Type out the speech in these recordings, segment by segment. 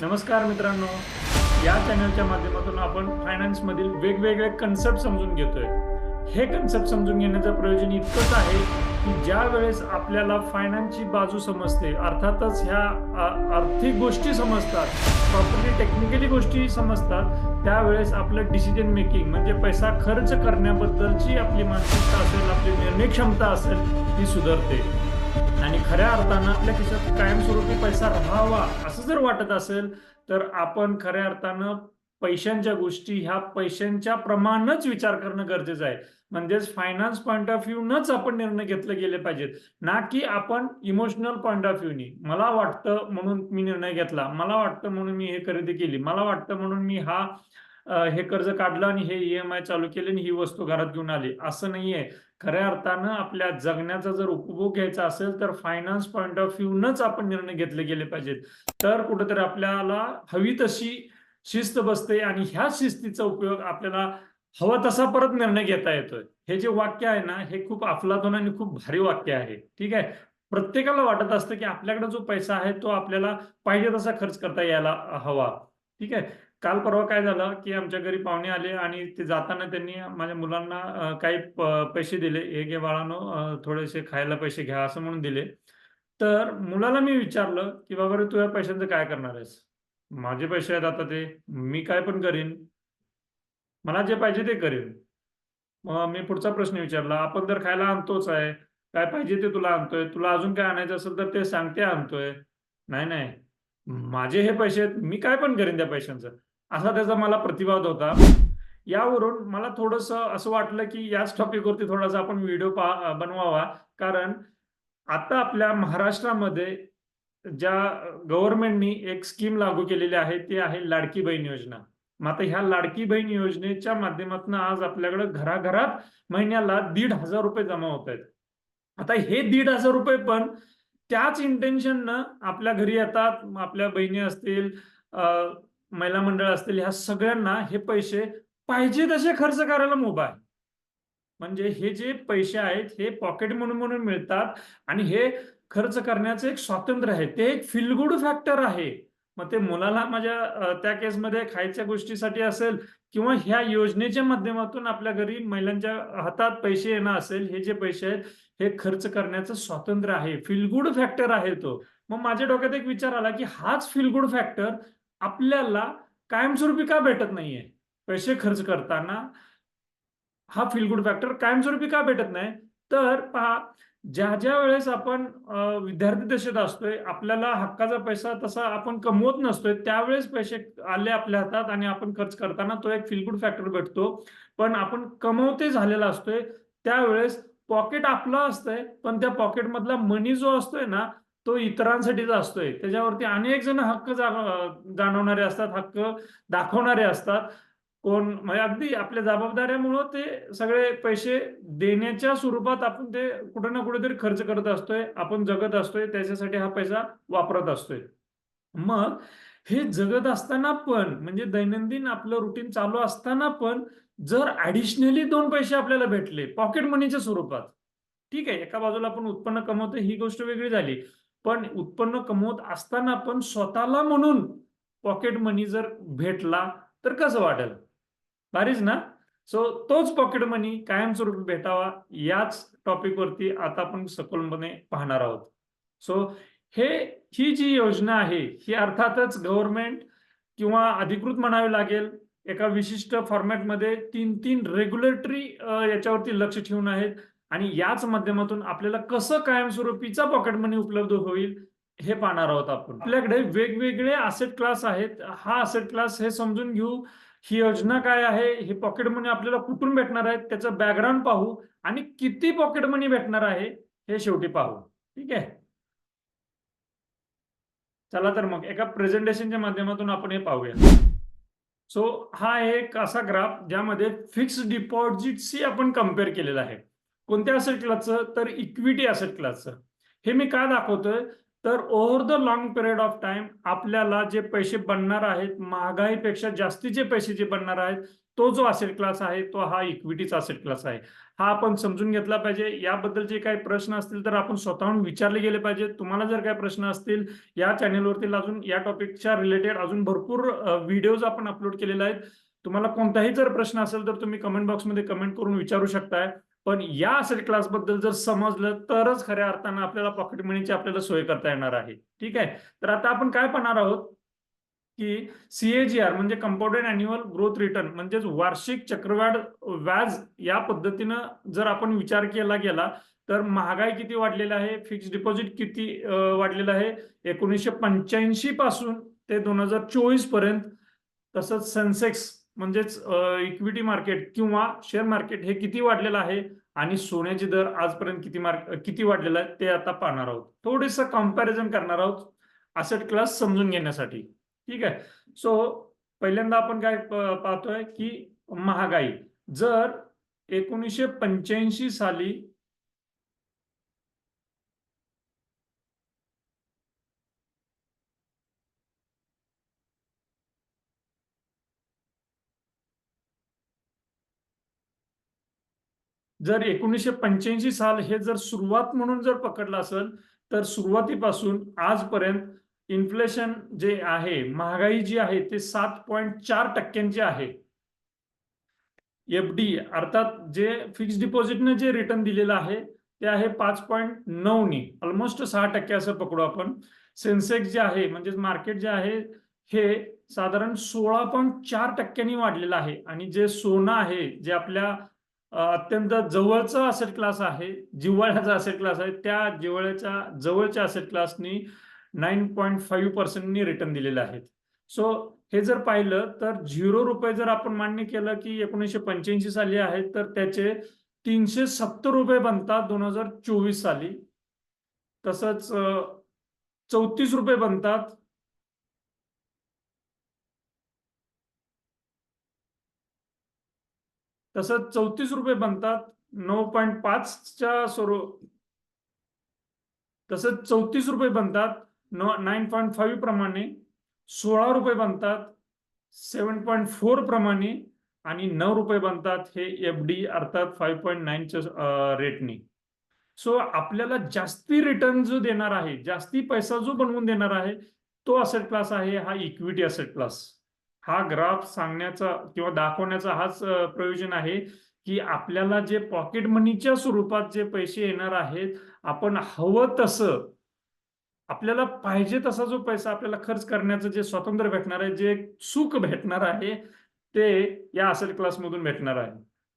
नमस्कार मित्रांनो, या चॅनलच्या माध्यमातून आपण फायनान्स मधील वेगवेगळे कन्सेप्ट समजून घेतोय. हे कन्सेप्ट समजून घेण्याचं प्रयोजन इतकंच आहे की ज्या वेळेस आपल्याला फायनान्सची बाजू समजते, अर्थातच ह्या आर्थिक गोष्टी समजतात, प्रॉपर्ली टेक्निकली गोष्टी समजतात, त्यावेळेस आपलं डिसिजन मेकिंग म्हणजे पैसा खर्च करण्याबद्दलची आपली मानसिकता असेल, आपली निर्णय क्षमता असेल, ती सुधारते. आणि खऱ्या अर्थानं आपल्या खिशात कायमस्वरूपी पैसा राहावा असं जर वाटत असेल, तर आपण खऱ्या अर्थानं पैशांच्या गोष्टी ह्या पैशांच्या प्रमाणच विचार करणं गरजेचं आहे. म्हणजेच फायनान्स पॉइंट ऑफ व्ह्यूनच आपण निर्णय घेतले गेले पाहिजेत. ना की आपण इमोशनल पॉइंट ऑफ व्ह्यूनी मला वाटतं म्हणून मी निर्णय घेतला, मला वाटतं म्हणून मी हे खरेदी केली, मला वाटतं म्हणून मी हे कर्ज काढलं आणि हे ईएमआय चालू केले आणि ही वस्तू घरात घेऊन आली, असं नाहीये. खऱ्या अर्थानं आपल्या जगण्याचा जर उपभोग घ्यायचा असेल तर फायनान्स पॉइंट ऑफ व्ह्यूनच आपण निर्णय घेतले गेले पाहिजेत. तर कुठेतरी आपल्याला हवी तशी शिस्त बसते आणि ह्या शिस्तीचा उपयोग आपल्याला हवा तसा परत निर्णय घेता येतोय. हे जे वाक्य आहे ना, हे खूप अफलातून आणि खूप भारी वाक्य आहे. ठीक आहे. प्रत्येकाला वाटत असतं की आपल्याकडे जो पैसा आहे तो आपल्याला पाहिजे तसा खर्च करता यायला हवा. ठीक आहे. काल परवा काय झालं, की आमच्या घरी पाहुणे आले आणि ते जाताना त्यांनी माझ्या मुलांना काही पैसे दिले. "हे घे बाळांनो, थोडेसे खायला पैसे घ्या," असं म्हणून दिले. तर मुलाला मी विचारलं, की "बाबा रे, तू या पैशांचं काय करणार आहेस?" "माझे पैसे आहेत आता ते. मी काय पण करीन. मला जे पाहिजे ते करेन." मग मी पुढचा प्रश्न विचारला, "आपण तर खायला आणतोच आहे. काय पाहिजे ते तुला आणतोय. तुला अजून काय आणायचं असेल तर ते सांग, ते आणतोय." "नाही, नाही. माझे हे पैसे आहेत. मी काय पण करेन त्या पैशांचं." असा त्याचा मला प्रतिवाद होता. यावरून मला थोडंसं असं वाटलं, की याच टॉपिकवरती थोडासा आपण व्हिडिओ बनवावा. कारण आता आपल्या महाराष्ट्रामध्ये ज्या गव्हर्नमेंटनी एक स्कीम लागू केलेली आहे, ती आहे लाडकी बहीण योजना. मग आता ह्या लाडकी बहीण योजनेच्या माध्यमातून आज आपल्याकडे घराघरात महिन्याला ₹1,500 जमा होत आहेत. आता हे ₹1,500 पण त्याच इंटेन्शननं आपल्या घरी येतात. आपल्या बहिणी असतील, अ, महिला मंडळ असतील, ह्या सगळ्यांना हे पैसे पाहिजे तसे खर्च करायला मुभा आहे. म्हणजे हे जे पैसे आहेत, हे पॉकेट म्हणून म्हणून मिळतात आणि हे खर्च करण्याचं एक स्वातंत्र्य आहे. ते एक फील गुड फॅक्टर आहे. मग ते मुलाला माझ्या त्या केसमध्ये खायच्या गोष्टीसाठी असेल किंवा ह्या योजनेच्या माध्यमातून आपल्या घरी महिलांच्या हातात पैसे येणं असेल, हे जे पैसे आहेत, हे खर्च करण्याचं स्वातंत्र्य आहे. फील गुड फॅक्टर आहे तो. मग माझ्या डोक्यात एक विचार आला, की हाच फील गुड फॅक्टर आपल्याला कायमस्वरूपी का भेटत नाहीये? पैसे खर्च करताना हा फील गुड फॅक्टर कायमस्वरूपी का भेटत नाही? तर पहा, ज्या वेळेस आपण विद्यार्थी दशेत असतोय, आपल्याला हक्काचा पैसा तसा आपण कमवत नसतोय, त्यावेळेस पैसे आले आपल्या हातात आणि आपण खर्च करताना तो एक फील गुड फॅक्टर भेटतो. पण आपण कमवते झालेला असतोय, त्यावेळेस पॉकेट आपलं असतंय, पण त्या पॉकेटमधला मनी जो असतोय ना, तो इतरांसाठीचा असतोय. त्याच्यावरती अनेक जण हक्क जाणवणारे असतात, हक्क दाखवणारे असतात. कोण म्हणजे अगदी आपल्या जबाबदाऱ्यामुळं ते सगळे पैसे देण्याच्या स्वरूपात आपण ते कुठे ना कुठेतरी खर्च करत असतोय. आपण जगत असतोय. त्याच्यासाठी हा पैसा वापरत असतोय. मग हे जगत असताना पण म्हणजे दैनंदिन आपलं रुटीन चालू असताना पण जर ॲडिशनली 2 पैसे आपल्याला भेटले पॉकेट मनीच्या स्वरूपात. ठीक आहे, एका बाजूला आपण उत्पन्न कमवतोय ही गोष्ट वेगळी झाली. पण उत्पन्न कमवत असताना पण स्वतःला म्हणून पॉकेट मनी जर भेटला तर कसं वाटेल? भारीच ना? सो तोच पॉकेट मनी कायमस्वरूपी भेटावा याच टॉपिकवरती आता आपण सखोलपणे पाहणार आहोत. सो हे ही जी योजना आहे, ही अर्थातच गव्हर्नमेंट किंवा अधिकृत म्हणावी लागेल. एका विशिष्ट फॉर्मॅटमध्ये 3-3 रेग्युलेटरी याच्यावरती लक्ष ठेवून आहेत आणि याच माध्यमातून आपल्याला कसं कायमस्वरूपीचा पॉकेट मनी उपलब्ध होईल, हे पाहणार आहोत आपण. आपल्याकडे वेगवेगळे असेट क्लास आहेत. हा असेट क्लास हे समजून घेऊ. ही योजना काय आहे? हे पॉकेट मनी आपल्याला कुठून भेटणार आहे? त्याचं बॅकग्राऊंड पाहू आणि किती पॉकेट मनी भेटणार आहे, हे शेवटी पाहू. ठीक आहे? चला तर मग एका प्रेझेंटेशनच्या माध्यमातून आपण हे पाहूया. सो हा एक असा ग्राफ ज्यामध्ये फिक्स्ड डिपॉझिटशी आपण कंपेअर केलेलं आहे. कोणत्या असेट क्लासचं? तर इक्विटी असेट क्लासचं. हे मी का दाखवतोय? तर over the long period of time आपल्याला जे पैसे बनणार आहेत, महागाईपेक्षा जास्तीचे पैसे जे बनणार आहेत, तो जो असेट क्लास आहे तो हा इक्विटीचा असेट क्लास आहे. हा आपण समजून घेतला पाहिजे. याबद्दलचे काही प्रश्न असतील तर आपण स्वतःहून विचारले गेले पाहिजे. तुम्हाला जर काही प्रश्न असतील या चॅनेलवरती अजून या टॉपिकच्या रिलेटेड अजून भरपूर व्हिडिओज आपण अपलोड केलेले आहेत. तुम्हाला कोणताही जर प्रश्न असेल तर तुम्ही कमेंट बॉक्समध्ये कमेंट करून विचारू शकताय. पण या असेट क्लास बद्दल जर समजलं तरच खऱ्या अर्थानं आपल्याला पॉकेट मनीची आपल्याला सोय करता येणार आहे. ठीक आहे. तर आता आपण काय पाहणार आहोत की सीएजीआर म्हणजे कंपाऊंडेड अॅन्युअल ग्रोथ रिटर्न म्हणजेच वार्षिक चक्रवाढ व्याज या पद्धतीनं जर आपण विचार केला गेला तर महागाई किती वाढलेला आहे, फिक्स्ड डिपॉझिट किती वाढलेलं आहे 1985 पासून ते 2024 पर्यंत. तसंच सेन्सेक्स म्हणजेच इक्विटी मार्केट किंवा शेअर मार्केट हे किती वाढलेलं आहे आणि सोन्याचे दर आजपर्यंत किती वाढलेला आहे ते आता पाहणार आहोत. थोडंसं कंपॅरिझन करणार आहोत असेट क्लास समजून घेण्यासाठी. ठीक आहे. सो पहिल्यांदा आपण काय पाहतोय की महागाई जर 1985 साली जर 1985 साल हे जर सुरुवात म्हणून जर पकडलं असेल तर सुरुवातीपासून आजपर्यंत इन्फ्लेशन जे आहे, महागाई जी आहे ते 7.4% आहे. एफडी अर्थात जे फिक्स्ड डिपॉझिटने जे रिटर्न दिलेलं आहे ते आहे 5.9 ऑलमोस्ट 6% असं पकडू आपण. सेन्सेक्स जे आहे म्हणजे मार्केट जे आहे हे साधारण 16.4% वाढलेलं आहे. आणि जे सोनं आहे जे आपल्या अत्यंत जवळचा असेट क्लास आहे, जिव्हाळ्याचा असेट क्लास आहे, त्या जिव्हाळ्याच्या जवळच्या असेट क्लासनी 9.5% रिटर्न दिलेले आहेत. सो हे जर पाहिलं तर ₹0 जर आपण मान्य केलं की 1985 साली आहे तर त्याचे ₹370 बनतात 2024 साली. तसंच ₹34 बनतात. तसंच ₹34 बनतात 9.5च्या तसंच ₹34 बनतात 9.5 प्रमाणे, ₹16 बनतात 7.4 प्रमाणे आणि ₹9 बनतात हे एफडी अर्थात 5.9च्या रेटने. सो आपल्याला जास्ती रिटर्न जो देणार आहे, जास्ती पैसा जो बनवून देणार आहे तो असेट क्लास आहे हा इक्विटी असेट क्लास. हा ग्राफ सांगण्याचा किंवा दाखवण्याचा हाच प्रयोजन आहे की आपल्याला जे पॉकेट मनीच्या स्वरूपात जे पैसे येणार आहेत, आपण हवं तसं आपल्याला पाहिजे तसा जो पैसा आपल्याला खर्च करण्याचं जे स्वातंत्र्य भेटणार आहे, जे सुख भेटणार आहे ते या असेट क्लास मधून भेटणार आहे.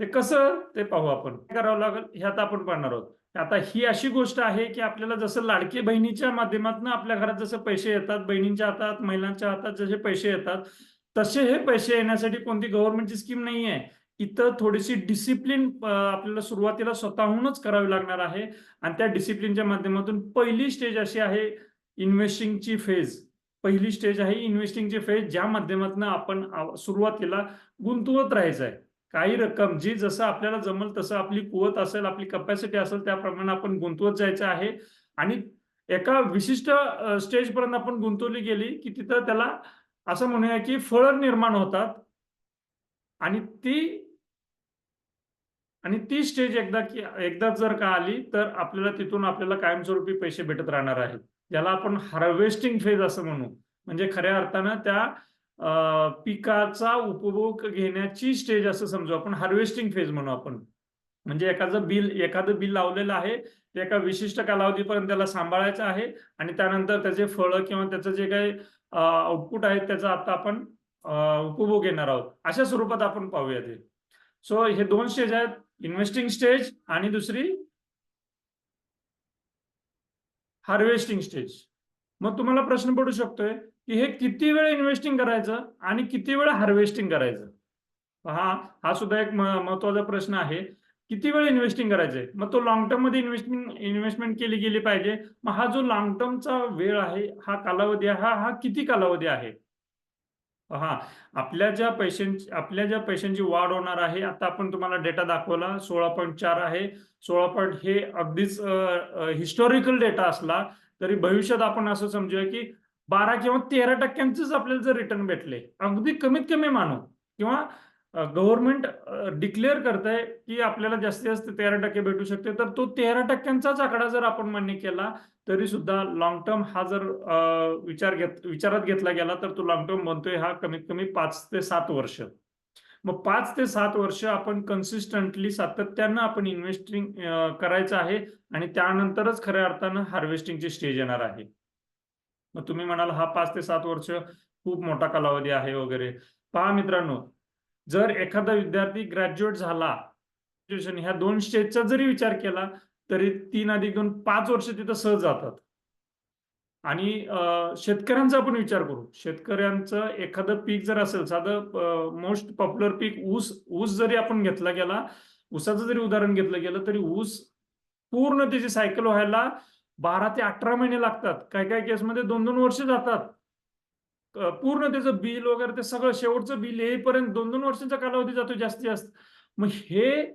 ते कसं ते पाहू आपण. काय करावं लागेल हे आता आपण पाहणार आहोत. आता ही अशी गोष्ट आहे की आपल्याला जसं लाडकी बहिणीच्या माध्यमातून आपल्या घरात जसं पैसे येतात, बहिणींच्या हातात, महिलांच्या हातात जसे पैसे येतात, तसे हे पैसे येण्यासाठी कोणती गव्हर्नमेंटची स्कीम नाहीये. इथं थोडीशी डिसिप्लिन आपल्याला सुरुवातीला स्वतःहूनच करावी लागणार आहे. आणि त्या डिसिप्लिनच्या माध्यमातून पहिली स्टेज अशी आहे इन्व्हेस्टिंगची फेज. पहिली स्टेज आहे इन्व्हेस्टिंगची फेज, ज्या माध्यमातून आपण सुरुवातीला गुंतवत राहायचं आहे. काही रक्कम जी जसं आपल्याला जमल तसं आपली कुवत असेल, आपली कपॅसिटी असेल त्याप्रमाणे आपण गुंतवत जायचं आहे. आणि एका विशिष्ट स्टेज पर्यंत आपण गुंतवली गेली की तिथं त्याला असं म्हणूया की फळं निर्माण होतात. आणि ती स्टेज एकदा जर का आली तर आपल्याला तिथून आपल्याला कायमस्वरूपी पैसे भेटत राहणार आहेत. ज्याला आपण हार्वेस्टिंग फेज असं म्हणू. म्हणजे खऱ्या अर्थानं त्या पिकाचा उपभोग घेण्याची स्टेज असं समजू आपण, हार्वेस्टिंग फेज म्हणू आपण. म्हणजे एखादं बिल लावलेलं आहे ते एका विशिष्ट कालावधीपर्यंत त्याला सांभाळायचं आहे आणि त्यानंतर त्याचे फळं किंवा त्याचं जे काही आउटपुट आहे त्याचा आता आपण उपभोग घेणार आहोत. अशा स्वरूपात आपण पाहूया ते. सो हे 2 स्टेज आहेत, इन्व्हेस्टिंग स्टेज आणि दुसरी हार्वेस्टिंग स्टेज. मग तुम्हाला प्रश्न पडू शकतोय की हे किती वेळ इन्व्हेस्टिंग करायचं आणि किती वेळ हार्वेस्टिंग करायचं. हा सुद्धा एक महत्वाचा प्रश्न आहे. किती वेळ इन्व्हेस्टिंग करायचंय, मग तो लॉंग टर्म मध्ये इन्व्हेस्टमेंट केली गेली पाहिजे. मग हा जो लॉंग टर्मचा वेळ आहे, हा कालावधी आहे, हा किती कालावधी आहे. आपल्या ज्या पैशांची वाढ होणार आहे, आता आपण तुम्हाला डेटा दाखवला 16.4 आहे. 16 हे अगदीच हिस्टॉरिकल डेटा असला तरी भविष्यात आपण असं समजूया की 12 किंवा 13% आपल्याला जर रिटर्न भेटले, अगदी कमीत कमी मानू, किंवा गव्हर्नमेंट डिक्लेअर करतंय की आपल्याला जास्तीत जास्त 13% भेटू शकते, तर तो 13%चाच आकडा जर आपण मान्य केला तरी सुद्धा लॉंग टर्म हा जर विचारात घेतला गेला तर तो लॉंग टर्म बनतोय हा कमीत कमी 5 ते 7 वर्ष. मग 5 ते 7 वर्ष आपण कन्सिस्टंटली सातत्यानं आपण इन्व्हेस्टिंग करायचं आहे आणि त्यानंतरच खऱ्या अर्थानं हार्वेस्टिंगची स्टेज येणार आहे. मग तुम्ही म्हणाल हा 5 ते 7 वर्ष खूप मोठा कालावधी आहे वगैरे. पहा मित्रांनो, जर एखादा विद्यार्थी ग्रॅज्युएट झाला, ह्या 2 स्टेजचा जरी विचार केला तरी 3 अधिक 2 5 वर्ष तिथं सहज जातात. आणि शेतकऱ्यांचा आपण विचार करू. शेतकऱ्यांचं एखादं पीक जर असेल, साधं मोस्ट पॉप्युलर पीक ऊस ऊस जरी आपण घेतला गेला, ऊसाचं जरी उदाहरण घेतलं गेलं तरी ऊस पूर्ण त्याची सायकल व्हायला 12 ते 18 महिने लागतात. काही केसमध्ये 2-2 वर्ष जातात. पूर्ण त्याचं बिल वगैरे ते सगळं शेवटचं बिल येईपर्यंत 2-2 वर्षांचा कालावधी जातो जास्तीत जास्त. मग हे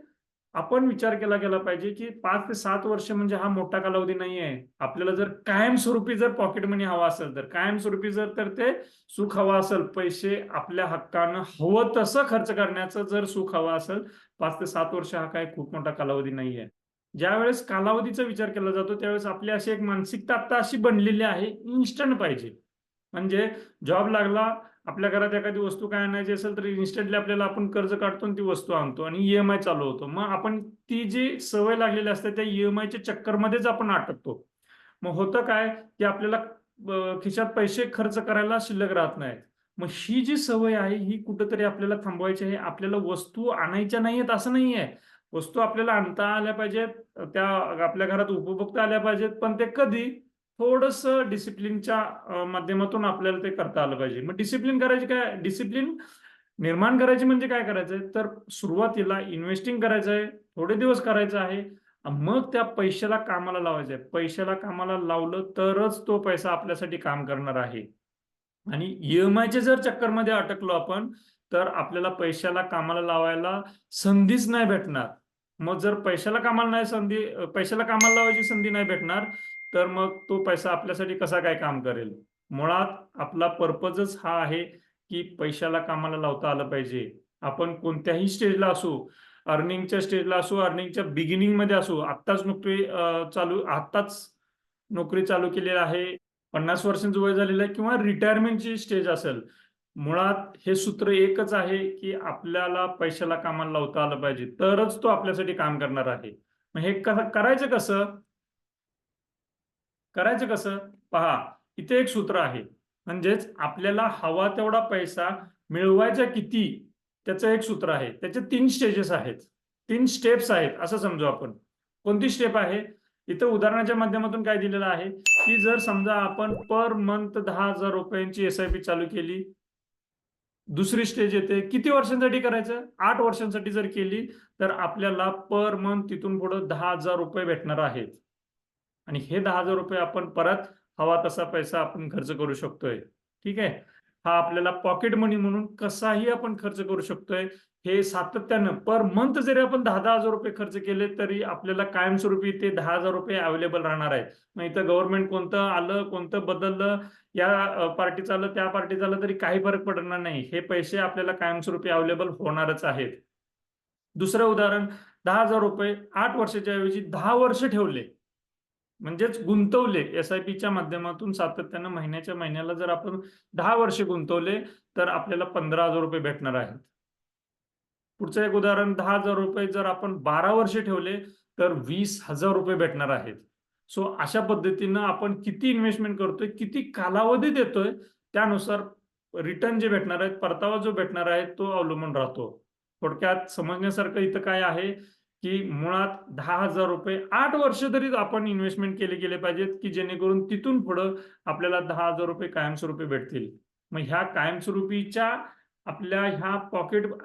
आपण विचार केला गेला पाहिजे की 5 ते 7 वर्ष म्हणजे हा मोठा कालावधी नाहीये. आपल्याला जर कायमस्वरूपी जर पॉकेट मनी हवा असेल, तर कायमस्वरूपी जर तर ते सुख हवं असेल, पैसे आपल्या हक्कानं हवं तसं खर्च करण्याचं जर सुख हवं असेल, 5 ते 7 वर्ष हा काही खूप मोठा कालावधी नाहीये. ज्यावेळेस कालावधीचा विचार केला जातो त्यावेळेस आपली अशी एक मानसिकता आता अशी बनलेली आहे, इन्स्टंट पाहिजे. म्हणजे जॉब लागला, आपल्या घरात एखादी वस्तू काय आणायची असेल तर इन्स्टंटली आपल्याला आपण कर्ज काढतो आणि ती वस्तू आणतो आणि ईएमआय चालू होतो. मग आपण ती जी सवय लागलेली असते त्या ईएमआयच्या चक्करमध्येच आपण अटकतो. मग होतं काय की आपल्याला खिशात पैसे खर्च करायला शिल्लक राहत नाहीत. मग ही जी सवय आहे ही कुठेतरी आपल्याला थांबवायची आहे. आपल्याला वस्तू आणायच्या नाहीयेत असं नाहीये. वस्तू आपल्याला आणता आल्या पाहिजेत, त्या आपल्या घरात उपभोगता आल्या पाहिजेत, पण ते कधी थोडंसं डिसिप्लिनच्या माध्यमातून आपल्याला ते करता आलं पाहिजे. मग डिसिप्लिन करायची काय? डिसिप्लिन निर्माण करायची म्हणजे काय करायचंय? तर सुरुवातीला इन्व्हेस्टिंग करायचंय, थोडे दिवस करायचं आहे. मग त्या पैशाला कामाला लावायचंय. पैशाला कामाला लावलं तरच तो पैसा आपल्यासाठी काम करणार आहे. आणि ईएमआयच्या जर चक्करमध्ये अटकलो आपण, तर आपल्याला पैशाला कामाला लावायला संधीच नाही भेटणार. मग जर पैशाला कामाला लावायची संधी नाही भेटणार, तर मग तो पैसा आपल्यासाठी कसा काय काम करेल? मुळात आपला पर्पजच हा आहे, की पैशाला कामाला लावता आलं पाहिजे. आपण कोणत्याही स्टेजला असू, अर्निंगच्या स्टेजला असू, अर्निंगच्या बिगिनिंगमध्ये असू, आत्ताच नोकरी चालू केलेली आहे, 50 वर्षांचं वय झालेलं आहे किंवा रिटायरमेंटची स्टेज असेल. मुळात हे सूत्र एकच आहे, की आपल्याला पैशाला कामाला लावता आलं पाहिजे. तरच तो आपल्यासाठी काम करणार आहे. मग हे करायचं कसं? करायचं कसं? पहा, इथे एक सूत्र आहे. म्हणजेच आपल्याला हवा तेवढा पैसा मिळवायचा किती? त्याचं एक सूत्र आहे. त्याचे 3 स्टेजेस आहेत. 3 स्टेप्स आहेत असं समजू आपण. कोणती स्टेप आहे? इथं उदाहरणाच्या माध्यमातून काय दिलेलं आहे, की जर समजा आपण पर मंथ ₹10,000 एस-आय-पी चालू केली. दुसरी स्टेज येते. किती वर्षांसाठी करायचं? 8 वर्षांसाठी जर केली, तर आपल्याला पर मंथ तिथून पुढे ₹10,000 भेटणार आहेत. आणि हे ₹10,000 आपण परत हवा तसा पैसा आपण खर्च करू शकतोय. ठीक आहे. हा आपल्याला पॉकेट मनी म्हणून कसाही आपण खर्च करू शकतोय. हे सातत्यानं पर मंथ जरी आपण ₹10,000 खर्च केले तरी आपल्याला कायमस्वरूपी ते ₹10,000 अवेलेबल राहणार आहेत. मग इथं गव्हर्नमेंट कोणतं आलं, कोणतं बदललं, या पार्टीचं आलं, त्या पार्टीचं आलं तरी काही फरक पडणार नाही. हे पैसे आपल्याला कायमस्वरूपी अवेलेबल होणारच आहेत. दुसरं उदाहरण, ₹10,000 8 वर्षाच्या ऐवजी 10 वर्ष ठेवले. म्हणजेच गुंतवले एस-आय-पीच्या माध्यमातून सातत्यानं महिन्याच्या महिन्याला जर आपण 10 वर्ष गुंतवले, तर आपल्याला ₹15,000 भेटणार आहेत. पुढचं एक उदाहरण, ₹10,000 जर आपण 12 वर्ष ठेवले, तर ₹20,000 भेटणार आहेत. सो अशा पद्धतीनं आपण किती इन्व्हेस्टमेंट करतोय, किती कालावधी देतोय, त्यानुसार रिटर्न जे भेटणार आहेत, परतावा जो भेटणार आहे, तो अवलंबून राहतो. थोडक्यात समजण्यासारखं इथं काय आहे, की मुळात ₹10,000 8 वर्ष तरी आपण इन्व्हेस्टमेंट केले पाहिजेत, की जेणेकरून तिथून पुढं आपल्याला ₹10,000 कायमस्वरूपी भेटतील. मग ह्या कायमस्वरूपीच्या आपल्या ह्या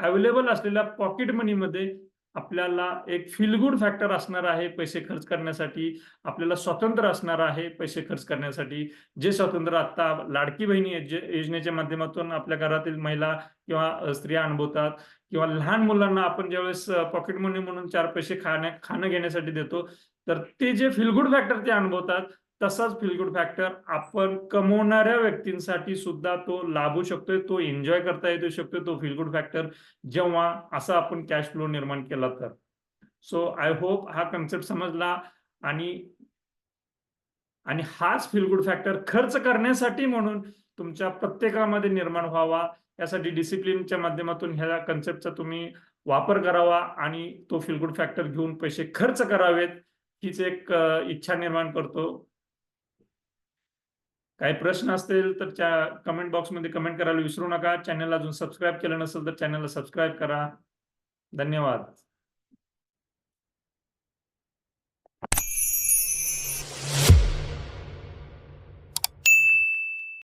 अवेलेबल असलेल्या पॉकेट मनीमध्ये आपल्याला एक फील गुड फॅक्टर असणार आहे पैसे खर्च करण्यासाठी. आपल्याला स्वातंत्र्य असणार आहे पैसे खर्च करण्यासाठी. जे स्वातंत्र्य आता लाडकी बहिणी योजनेच्या माध्यमातून आपल्या घरातील महिला किंवा स्त्रिया अनुभवतात, किंवा लहान मुलांना आपण ज्यावेळेस पॉकेट मनी म्हणून 4 पैसे खाणं घेण्यासाठी देतो, तर ते जे फील गुड फॅक्टर ते अनुभवतात, तसाच फील गुड फॅक्टर आपण कमवणाऱ्या व्यक्तींसाठी सुद्धा तो लाभू शकतोय, तो एन्जॉय करता येऊ शकतो तो फील गुड फॅक्टर, जेव्हा असा आपण कॅश फ्लो निर्माण केला तर. सो आय होप हा कन्सेप्ट समजला. आणि हाच फील गुड फॅक्टर खर्च करण्यासाठी म्हणून तुमच्या प्रत्येकामध्ये निर्माण व्हावा, यासाठी डिसिप्लिनच्या माध्यमातून ह्या कन्सेप्टचा तुम्ही वापर करावा आणि तो फील गुड फॅक्टर घेऊन पैसे खर्च करावेत, हीच एक इच्छा निर्माण करतो. काही प्रश्न असतील तर कमेंट बॉक्समध्ये कमेंट करायला विसरू नका. चॅनलला अजून सबस्क्राईब केलं नसेल तर चॅनलला सबस्क्राईब करा. धन्यवाद.